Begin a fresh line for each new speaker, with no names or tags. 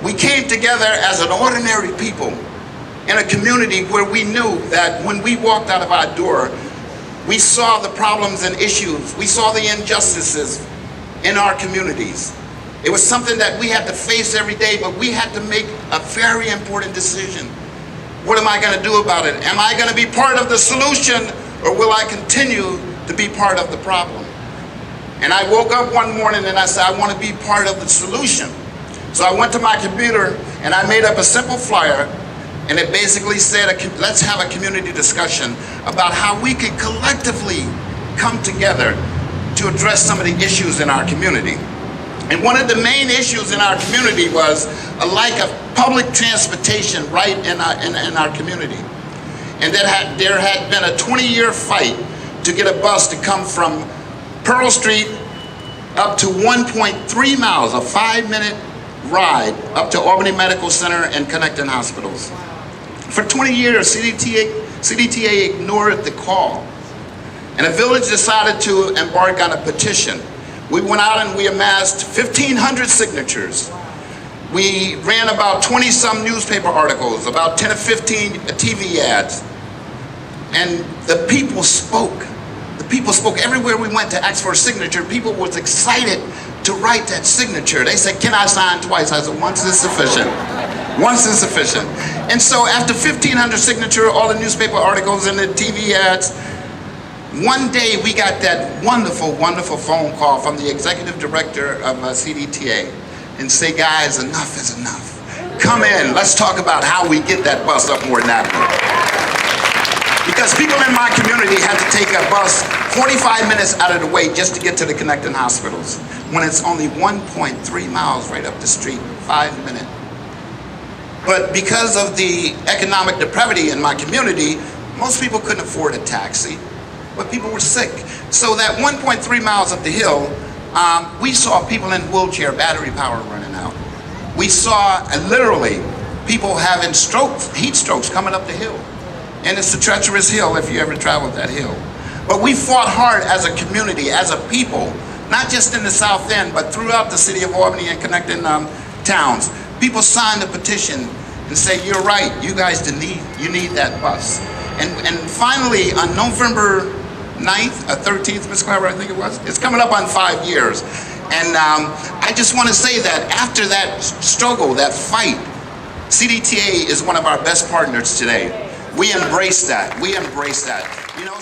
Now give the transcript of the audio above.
We came together as an ordinary people in a community where we knew that when we walked out of our door, we saw the problems and issues. We saw the injustices in our communities. It was something that we had to face every day, but we had to make a very important decision. What am I going to do about it? Am I going to be part of the solution, or will I continue to be part of the problem? And I woke up one morning and I said, I want to be part of the solution. So I went to my computer and I made up a simple flyer, and it basically said, let's have a community discussion about how we can collectively come together to address some of the issues in our community. And one of the main issues in our community was a lack of public transportation right in our community. And there had been a 20-year fight to get a bus to come from Pearl Street up to 1.3 miles, a 5-minute ride up to Albany Medical Center and connecting hospitals. For 20 years, CDTA ignored the call. And the village decided to embark on a petition. We went out and we amassed 1,500 signatures. We ran about 20-some newspaper articles, about 10 or 15 TV ads. And the people spoke. The people spoke everywhere we went to ask for a signature. People was excited to write that signature. They said, can I sign twice? I said, once is sufficient. Once is sufficient. And so after 1,500 signatures, all the newspaper articles and the TV ads, one day we got that wonderful, wonderful phone call from the executive director of CDTA and say, guys, enough is enough. Come in, let's talk about how we get that bus up Morton Avenue. Because people in my community had to take a bus 45 minutes out of the way just to get to the connecting hospitals, when it's only 1.3 miles right up the street, 5 minutes. But because of the economic depravity in my community, most people couldn't afford a taxi, but people were sick. So that 1.3 miles up the hill, we saw people in wheelchair, battery power running out. We saw literally people having strokes, heat strokes coming up the hill. And it's a treacherous hill if you ever traveled that hill. But we fought hard as a community, as a people, not just in the South End, but throughout the city of Albany and connecting towns. People signed a petition and say, you're right, you guys you need that bus. And finally, on November 9th, or 13th, Ms. Clever, I think it was, it's coming up on 5 years. And I just want to say that after that struggle, that fight, CDTA is one of our best partners today. We embrace that. We embrace that. You know,